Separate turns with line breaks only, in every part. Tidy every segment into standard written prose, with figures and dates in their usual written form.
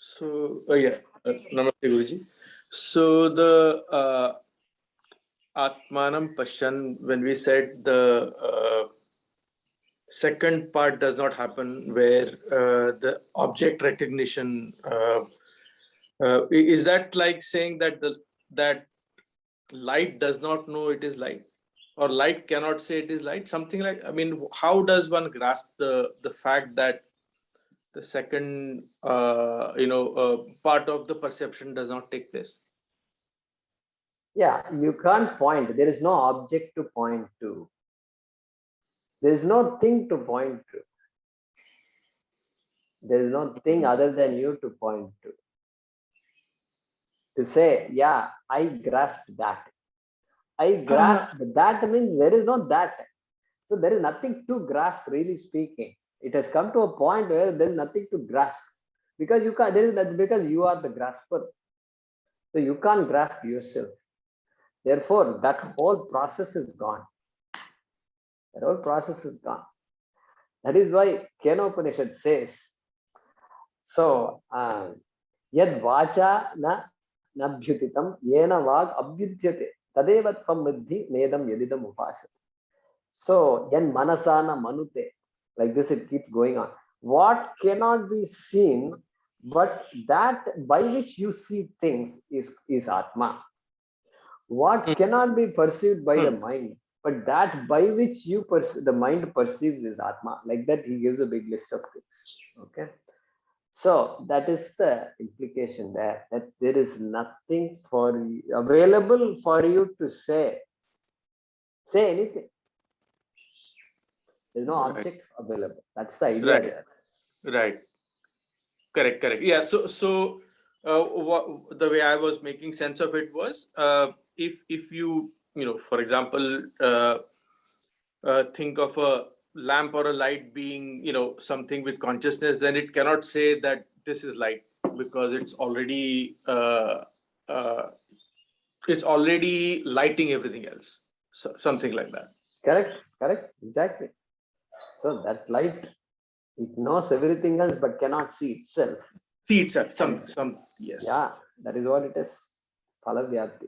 So, Namaste Guruji. So the Atmanam Pashan, when we said the second part does not happen, where the object recognition, is that like saying that that light does not know it is light, or light cannot say it is light? Something like, I mean, how does one grasp the fact that the second part of the perception does not take place?
Yeah, you can't point. There is no object to point to. There is no thing to point to. There is no thing other than you to point to. To say, yeah, I grasped that. I grasped that means there is no that. So there is nothing to grasp, really speaking. It has come to a point where there is nothing to grasp. Because you can't, because you are the grasper. So you can't grasp yourself. Therefore, that whole process is gone. That whole process is gone. That is why Kena Upanishad says, so, yad vacha na nabhyutitam yena vag abhyudyate tadevat tvam vidhi nedam yadidam upasate. So, yan manasana manute, like this it keeps going on. What cannot be seen, but that by which you see things is Atma. What cannot be perceived by the mind, but that by which the mind perceives is Atma. Like that, he gives a big list of things. Okay. So that is the implication there, that there is nothing available for you to say anything. There's no object available. That's the idea there.
Right. Correct. Yeah. So the way I was making sense of it was, if you for example, think of a lamp or a light being something with consciousness, then it cannot say that this is light, because it's already lighting everything else. So, something like that.
Correct, exactly. So that light, it knows everything else but cannot see itself.
Yes.
Yeah, that is what it is. Phalavyapti.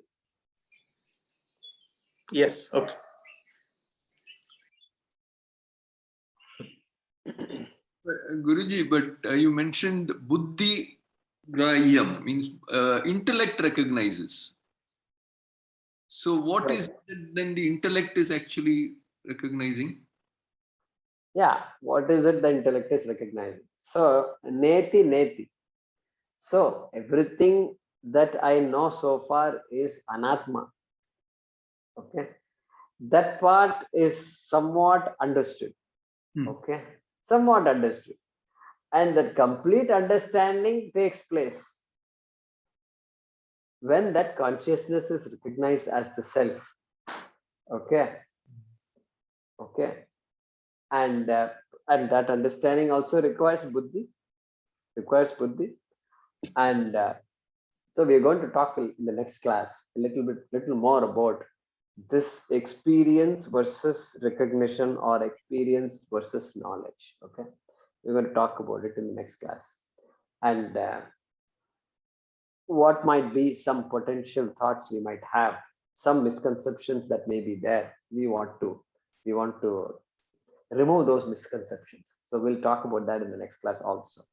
Yes. Okay.
Guruji, but you mentioned buddhi grahyam, means intellect recognizes. So what is it then the intellect is actually recognizing?
Yeah, what is it the intellect is recognizing? So, neti. So, everything that I know so far is anatma. Okay. That part is somewhat understood. Okay. Somewhat understood. And that complete understanding takes place when that consciousness is recognized as the self. Okay. And that understanding also requires buddhi. And so we are going to talk in the next class a little more about this experience versus recognition, or experience versus knowledge. Okay, we're going to talk about it in the next class. And what might be some potential thoughts we might have, some misconceptions that may be there. We want to remove those misconceptions. So we'll talk about that in the next class also.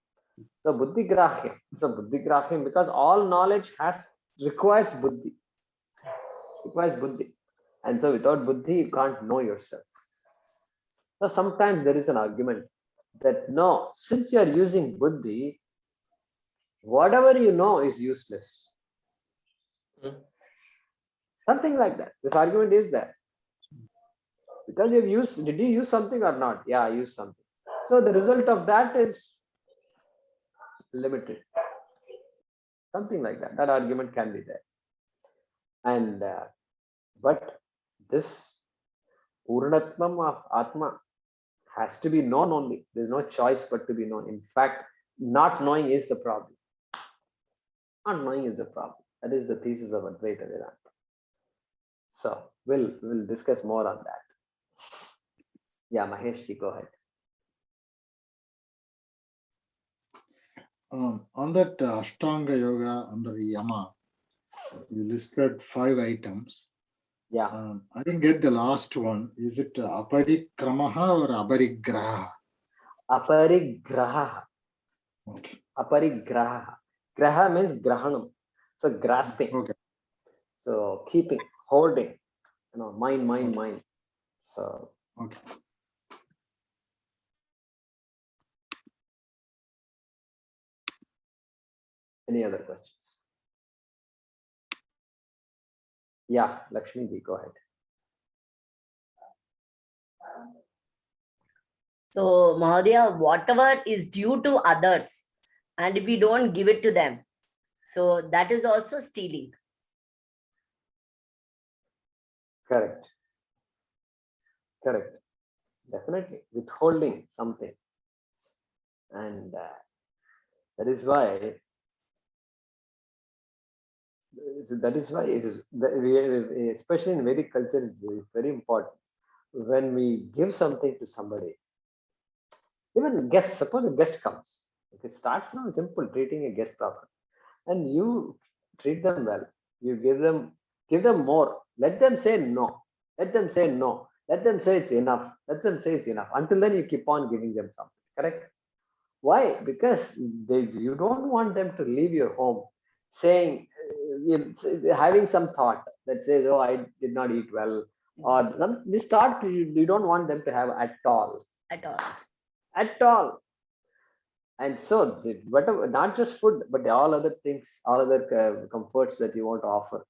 So buddhi grahyam, because all knowledge requires buddhi. And so without buddhi, you can't know yourself. So sometimes there is an argument that no, since you are using buddhi, whatever you know is useless. Something like that. This argument is there. Because did you use something or not? Yeah, I used something. So the result of that is limited. Something like that. That argument can be there. And but this Purnatmam of Atma has to be known only. There's no choice but to be known. In fact, not knowing is the problem. Not knowing is the problem. That is the thesis of Advaita Vedanta. So we'll discuss more on that. Yeah, Maheshji, go ahead.
On that Ashtanga Yoga under Yama, you listed 5 items.
Yeah.
I didn't get the last one. Is it aparikramaha or aparigraha?
Aparigraha.
Okay.
Aparigraha. Graha means grahanam. So grasping.
Okay.
So keeping, holding, mind.
Okay.
So
Okay.
any other questions? Yeah, Lakshmi ji, go ahead.
So, Mahodaya, whatever is due to others, and if we don't give it to them, so that is also stealing.
Correct. Definitely withholding something, and that is why it is, especially in Vedic culture, is very important. When we give something to somebody, even guest, suppose a guest comes, it starts from simple treating a guest properly, and you treat them well, you give them more, let them say no, let them say it's enough, let them say it's enough. Until then you keep on giving them something, correct? Why? Because you don't want them to leave your home saying, having some thought that says, oh, I did not eat well, or this thought you don't want them to have at all. At all. And so, whatever, not just food, but all other things, all other comforts that you want to offer.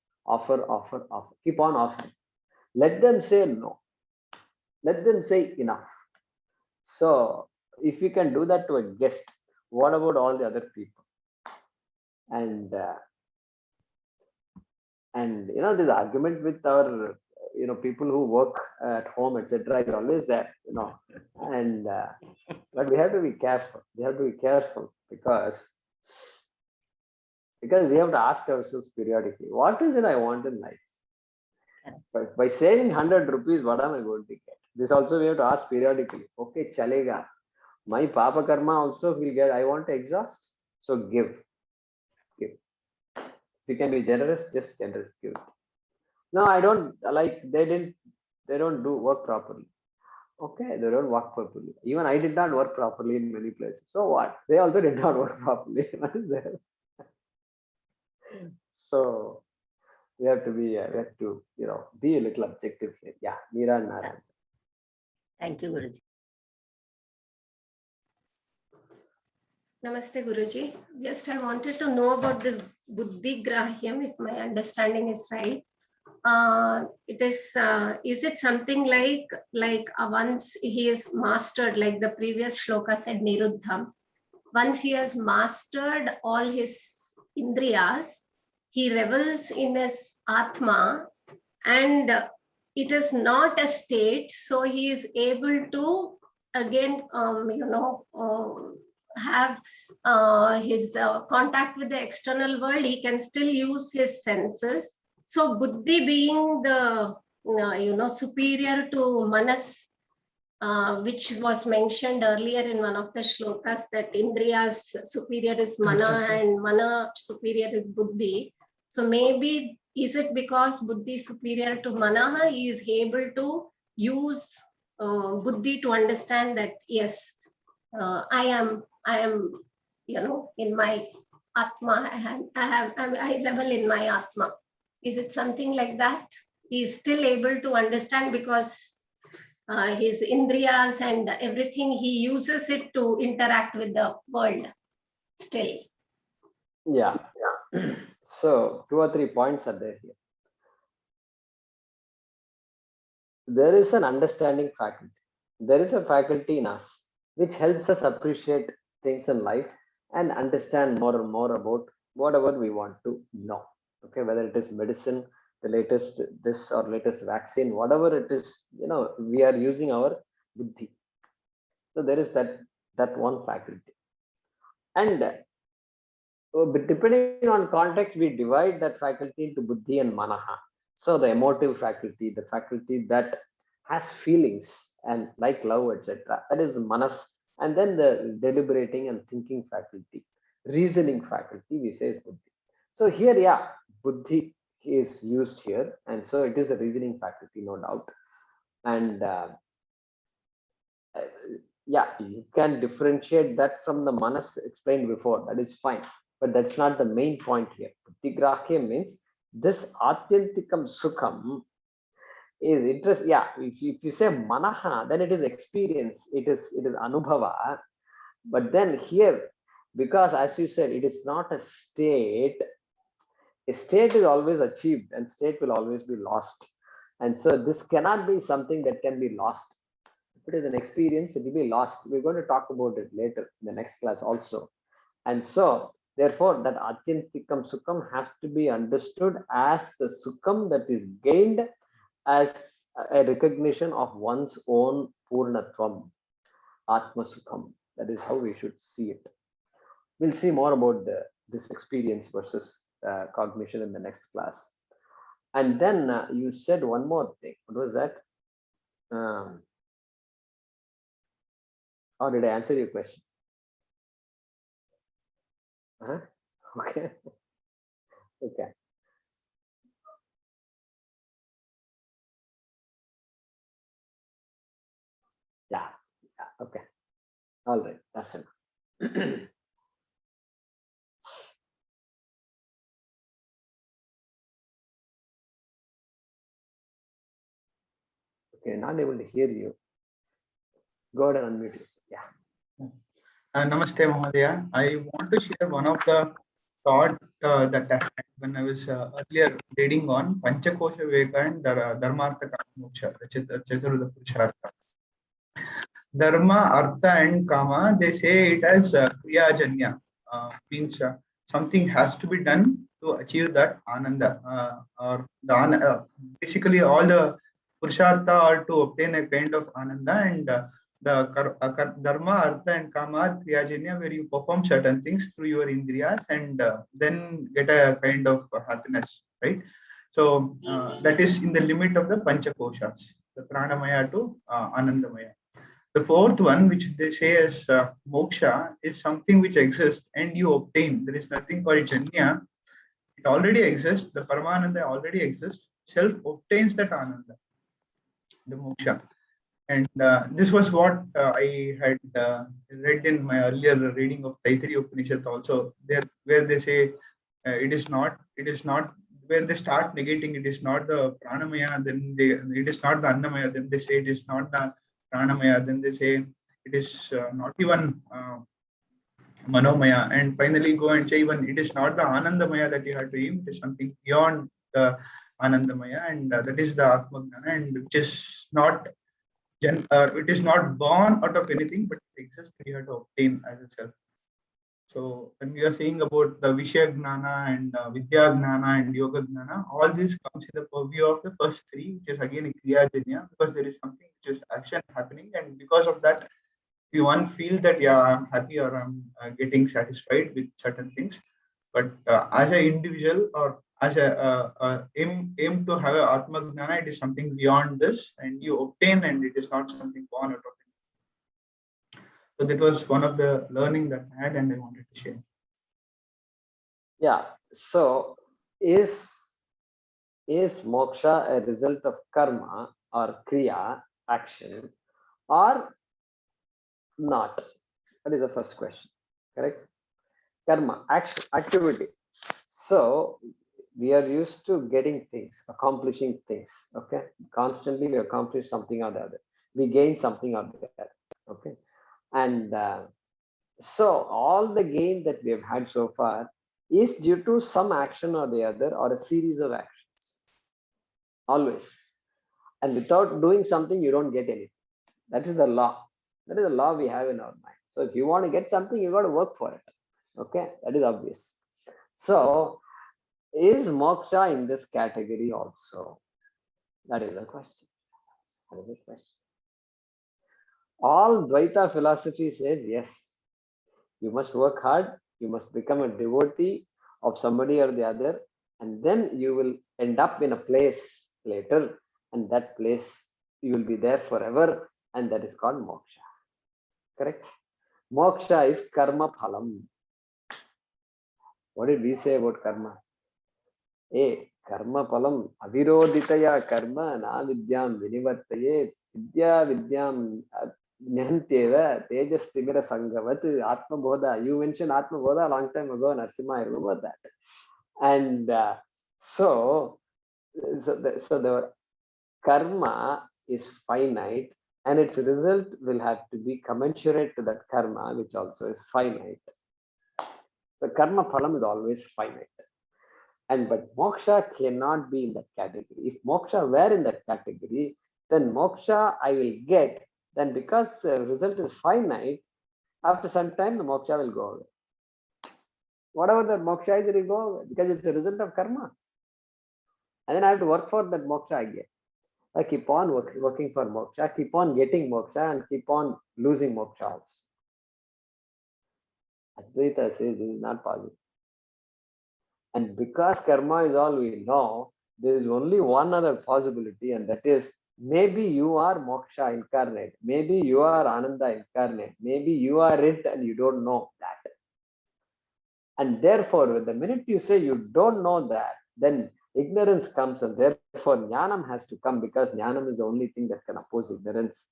Keep on offering. Let them say no. Let them say enough. So, if you can do that to a guest, what about all the other people? And this argument with our people who work at home, etc., is always there, and but we have to be careful. Because we have to ask ourselves periodically, what is it I want in life? By saving 100 rupees, what am I going to get? This also we have to ask periodically. Okay, chalega. My papa karma also will get. I want to exhaust, so give. If you can be generous, just generous, give. No, I don't like. They don't do work properly. Okay, they don't work properly. Even I did not work properly in many places. So what? They also did not work properly. What is there? So we have to be be a little objective here. Yeah, Meera and Narayan.
Thank you, Guruji.
Namaste, Guruji. Just I wanted to know about this Buddhi Grahyam, if my understanding is right. It is it something like once he is mastered, like the previous shloka said, Niruddham, once he has mastered all his indriyas, he revels in his Atma, and it is not a state, so he is able to again have his contact with the external world. He can still use his senses. So buddhi being the superior to manas, which was mentioned earlier in one of the shlokas, that indriyas superior is mana and mana superior is buddhi. So maybe is it because buddhi superior to mana, he is able to use buddhi to understand that yes, I am in my atma, I revel in my atma. Is it something like that? He is still able to understand because his indriyas and everything, he uses it to interact with the world still.
Yeah. So 2 or 3 points are there here. There is an understanding faculty. There is a faculty in us which helps us appreciate things in life and understand more and more about whatever we want to know. Okay, whether it is medicine, the latest this or latest vaccine, whatever it is, we are using our buddhi. So there is that one faculty. And but depending on context, we divide that faculty into buddhi and manaha. So the emotive faculty, the faculty that has feelings and like love, etc., that is manas. And then the deliberating and thinking faculty. reasoning faculty, we say is buddhi. So here, yeah, buddhi is used here, and so it is a reasoning faculty, no doubt. And yeah, you can differentiate that from the manas explained before. That is fine, but that's not the main point here. Buddhigrahya means this atyantikam sukham is interest. Yeah, if you say manaha, then it is experience. It is anubhava. But then here, because as you said, it is not a state. A state is always achieved, and state will always be lost. And so this cannot be something that can be lost. If it is an experience, it will be lost. We're going to talk about it later in the next class also. And so, therefore, that atyantikam sukham has to be understood as the sukham that is gained as a recognition of one's own purnatvam, atma sukham. That is how we should see it. We'll see more about this experience versus cognition in the next class. And then you said one more thing. What was that? Or did I answer your question? Huh? Okay. Okay. Yeah. Yeah. Okay. All right. That's enough. Okay. Not able to hear you. Go ahead and unmute yourself. Yeah.
Namaste, Mahodaya. I want to share one of the thought that I had when I was earlier reading on Panchakosha Viveka and Dharmartha Kama Moksha, the Chaturudha Purushartha. Dharma, Artha and Kama, they say it as Kriyajanya, means something has to be done to achieve that Ananda. Or the basically all the Purushartha are to obtain a kind of Ananda, and the Dharma, Artha and Kama are Kriyajanya, where you perform certain things through your Indriyas and then get a kind of happiness, right? So that is in the limit of the Panchakoshas, the Pranamaya to Anandamaya. The fourth one, which they say is moksha, is something which exists and you obtain. There is nothing called janya. It already exists. The Paramananda already exists. Self obtains that ananda, the moksha. And this was what I had read in my earlier reading of Taittiriya Upanishad also, there where they say it is not, where they start negating it is not the pranamaya, then it is not the annamaya, then they say it is not the pranamaya, then they say it is not even manomaya, and finally go and say even it is not the anandamaya that you have to aim, it is something beyond the anandamaya, and that is the atmajnana, and which is not it is not born out of anything, but it exists, you have to obtain as a self. So when we are saying about the Vishya Gnana and Vidya Gnana and Yoga Gnana, all this comes in the purview of the first three, which is again a Kriya Janya, because there is something which is action happening, and because of that, we one feel that yeah, I'm happy or I'm getting satisfied with certain things. But as an individual or as a aim to have a Atma Gnana, it is something beyond this, and you obtain, and it is not something born out of it. So that was one of the learning that I had, and I wanted to share.
Yeah. So is moksha a result of karma or kriya, action, or not? That is the first question. Correct? Karma, action, activity. So we are used to getting things, accomplishing things. Okay. Constantly we accomplish something or the other. We gain something or the other. Okay. And so all the gain that we have had so far is due to some action or the other, or a series of actions. Always. And without doing something, you don't get anything. That is the law. That is the law we have in our mind. So if you want to get something, you got to work for it. Okay, that is obvious. So is moksha in this category also? That is the question. That is the question. All Dvaita philosophy says yes. You must work hard. You must become a devotee of somebody or the other, and then you will end up in a place later, and that place you will be there forever, and that is called moksha. Correct? Moksha is karma phalam. What did we say about karma? Karma palam aviroditaya karma na vidyam vinivartaye vidya vidyam nyantyeva tejas timira sangavat atma bodha. You mentioned atma bodha a long time ago, Narasimha, I remember that. And so the karma is finite, and its result will have to be commensurate to that karma, which also is finite. So karma phalam is always finite. But moksha cannot be in that category. If moksha were in that category, then moksha I will get. Then because the result is finite, after some time the moksha will go away. Whatever the moksha is, it will go away because it's a result of karma. And then I have to work for that moksha I get. I keep on working for moksha, keep on getting moksha, and keep on losing moksha also. Advaita says this is not possible. And because karma is all we know, there is only one other possibility, and that is maybe you are moksha incarnate, maybe you are Ananda incarnate, maybe you are it and you don't know that. And therefore, the minute you say you don't know that, then ignorance comes, and therefore jnanam has to come, because jnanam is the only thing that can oppose ignorance.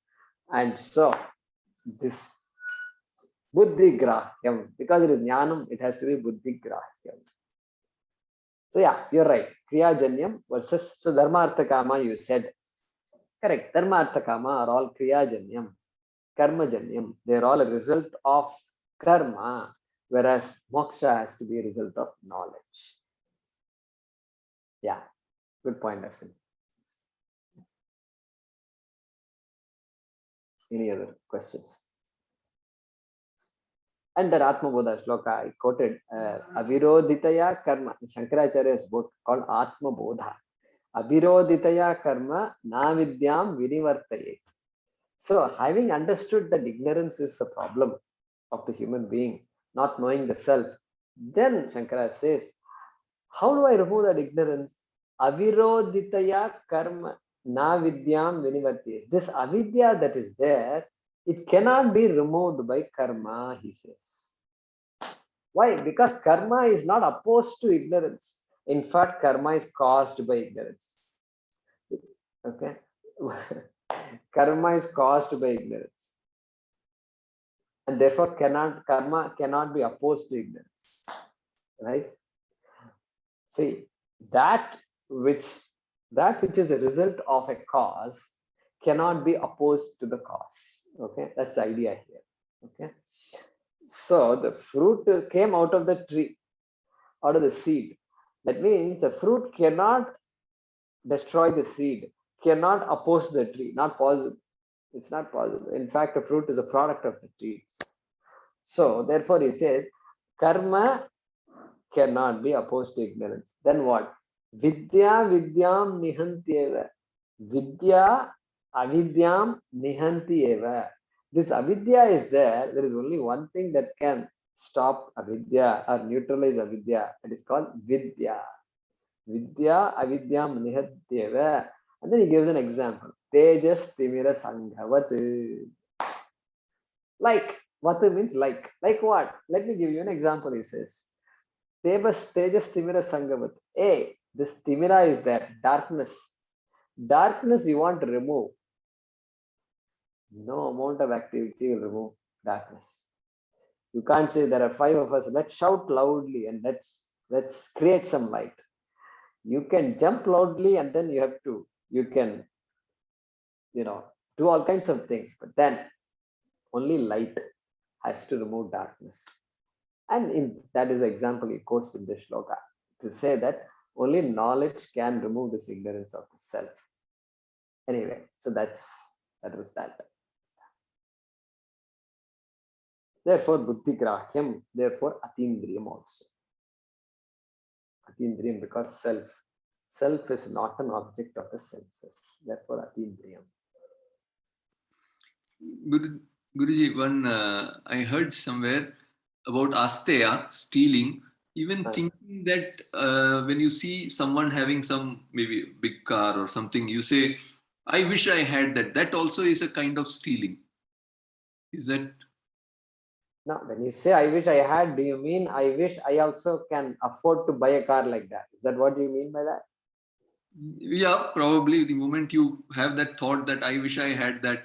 And so this buddhi grahyam, because it is jnanam, it has to be buddhi grahyam. So yeah, you're right. Kriya janyam versus, so dharma artha kama you said. Correct. Dharma artha kama are all kriya janyam, karma janyam. They're all a result of karma, whereas moksha has to be a result of knowledge. Yeah, good point, Arsin. Any other questions? And that Atma Bodha shloka I quoted, Aviroditaya karma. Shankaracharya's book called Atma Bodha. Aviroditaya karma na vidyam vinivartayet. So having understood that ignorance is the problem of the human being, not knowing the self, then Shankara says, how do I remove that ignorance? Aviroditaya karma na vidyam vinivartayet. This avidya that is there, it cannot be removed by karma, he says. Why? Because karma is not opposed to ignorance. In fact, karma is caused by ignorance. Okay? Karma is caused by ignorance. And therefore, karma cannot be opposed to ignorance. Right? See, that which is a result of a cause cannot be opposed to the cause. Okay, that's the idea here. Okay, so the fruit came out of the tree, out of the seed. That means the fruit cannot destroy the seed, cannot oppose the tree. Not possible. It's not possible. In fact, the fruit is a product of the tree. So therefore, he says, karma cannot be opposed to ignorance. Then what? Vidya vidyam nihantyeva. Vidya avidyam nihantyeva. This avidya is there. There is only one thing that can stop avidya or neutralize avidya. It is called vidya. Vidya avidyam nihantyeva. And then he gives an example. Tejas timira sanghavat. Like. Vatu means like. Like what? Let me give you an example, he says. Tejas timira sanghavat. Hey, this timira is there, darkness. Darkness you want to remove. No amount of activity will remove darkness. You can't say there are 5 of us, let's shout loudly and let's create some light. You can jump loudly and then you can do all kinds of things, but then only light has to remove darkness. And that is the example he quotes in this shloka to say that only knowledge can remove this ignorance of the self. Anyway, so that was that. Therefore, buddhi grahyam, therefore atindriyam also. Atindriyam, because self is not an object of the senses. Therefore, atindriyam.
Guruji, I heard somewhere about asteya, stealing, even thinking that when you see someone having some maybe big car or something, you say, I wish I had that. That also is a kind of stealing. Is that?
Now, when you say I wish I had, do you mean I wish I also can afford to buy a car like that? Is that what you mean by that?
Yeah, probably the moment you have that thought that I wish I had that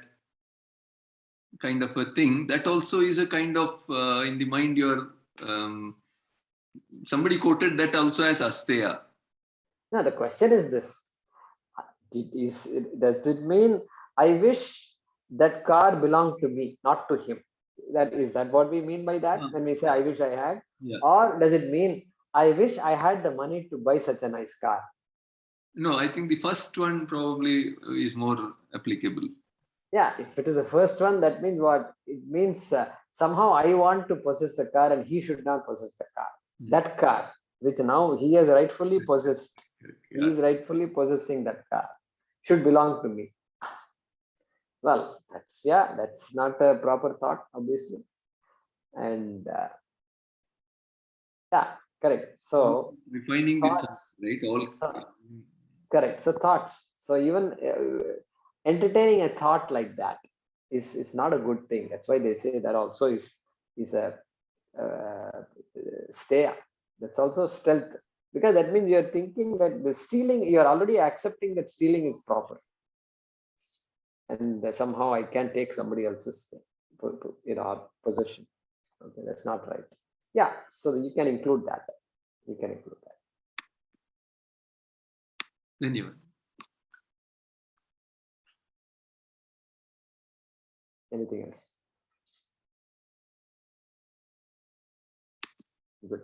kind of a thing, that also is a kind of in the mind you're somebody quoted that also as asteya.
Now, the question is this. Does it mean I wish that car belonged to me, not to him? That what we mean by that when we say I wish I had?
Yeah.
Or does it mean I wish I had the money to buy such a nice car?
No, I think the first one probably is more applicable.
Yeah, if it is the first one, that means what? It means somehow I want to possess the car and he should not possess the car. That car, which now he has rightfully possessed, he is rightfully possessing that car, should belong to me. Well, that's not a proper thought, obviously. And yeah, correct. So
refining the
thoughts,
right? All
correct. So thoughts. So even entertaining a thought like that is not a good thing. That's why they say that also is a stay. That's also stealth, because that means you're thinking that the stealing, you're already accepting that stealing is proper, and somehow I can take somebody else's possession. Okay, that's not right. Yeah, so you can include that. You can include that.
Anyway.
Anything else? Good.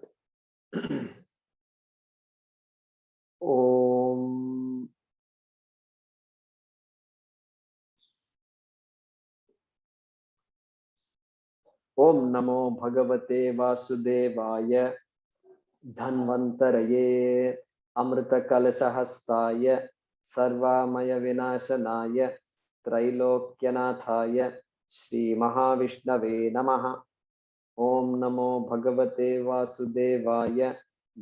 Om. Om Namo Bhagavate Vasudevaya Dhanvantaraye Amrita Kalasahastaya Sarvamaya Vinashanaya Trailokyanataya Shri Mahavishnave Namaha. Om Namo Bhagavate Vasudevaya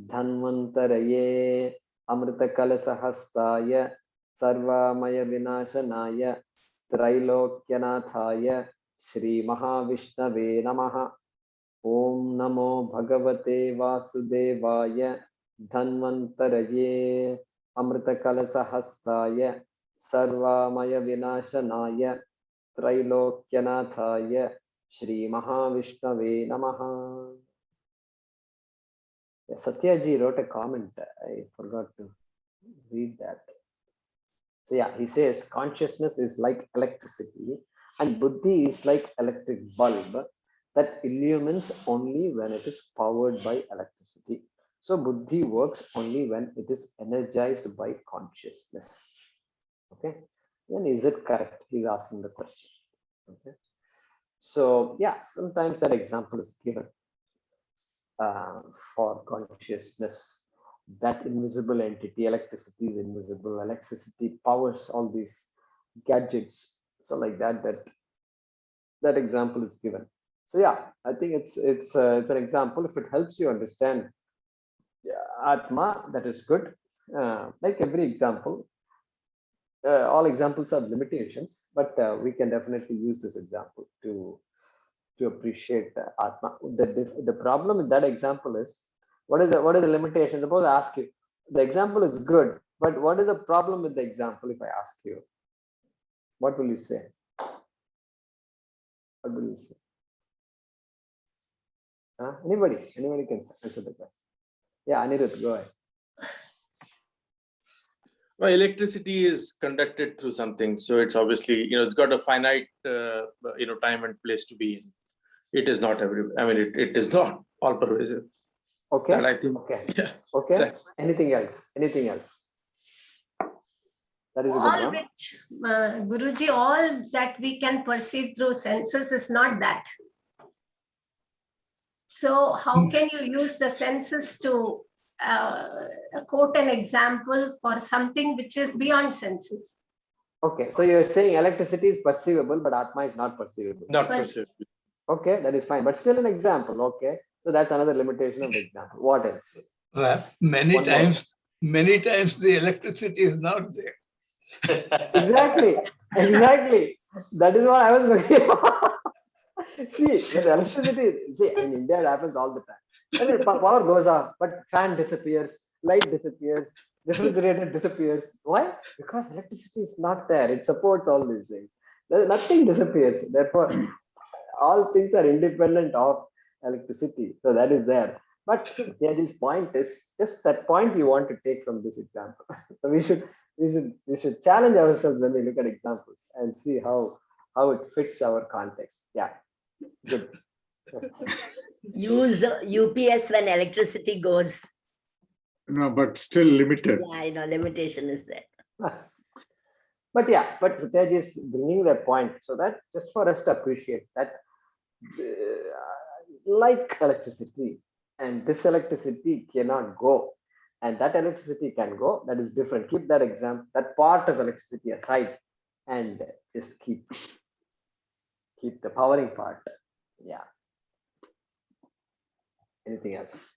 Dhanvantaraye Amrita Kalasahastaya Sarvamaya Vinashanaya Trailokyanataya Shri Mahavishnave Namaha. Om Namo Bhagavate Vasudevaya Dhanvantaraye Amrita Kalasahastaya Sarvamaya Vinashanaya Trailokyanataya Shri Mahavishnave Namaha. Satyaji wrote a comment. I forgot to read that. So yeah, he says consciousness is like electricity and buddhi is like electric bulb that illumines only when it is powered by electricity. So buddhi works only when it is energized by consciousness. Okay, then is it correct? He's asking the question. Okay, so yeah, sometimes that example is given for consciousness. That invisible entity, electricity is invisible. Electricity powers all these gadgets. So like that example is given. So yeah, I think it's an example. If it helps you understand Atma, that is good. Like every example, all examples have limitations, but we can definitely use this example to appreciate Atma. The problem with that example is what is the limitation? Suppose I ask you, the example is good, but what is the problem with the example? If I ask you, what will you say? What will you say? Anybody can answer the question. Yeah, Anirudh, go ahead.
Well, electricity is conducted through something, so it's obviously, it's got a finite time and place to be in. It is not it is not all pervasive.
Okay.
That I think.
Okay.
Yeah.
Okay.
That,
Anything else? That is a good
All
one.
which, Guruji, all that we can perceive through senses is not that. So how can you use the senses to quote an example for something which is beyond senses?
Okay, so you're saying electricity is perceivable, but Atma is not perceivable.
not perceivable.
Okay, that is fine, but still an example. Okay, so that's another limitation of the example. What else?
Well, many times the electricity is not there.
Exactly. That is what I was looking for. See, when electricity, see, in India it happens all the time. And then power goes off, but fan disappears, light disappears, refrigerator disappears. Why? Because electricity is not there. It supports all these things. Nothing disappears. Therefore, all things are independent of electricity. So that is there. But yeah, this point is just that point we want to take from this example. So we should challenge ourselves when we look at examples and see how it fits our context. Yeah, good.
Use UPS when electricity goes.
No, but still limited.
Yeah, I know limitation is there.
But yeah, but Satyaj is bringing that point so that just for us to appreciate that, like electricity, and this electricity cannot go, and that electricity can go. That is different. Keep that example, that part of electricity aside, and just keep the powering part. Yeah. Anything else?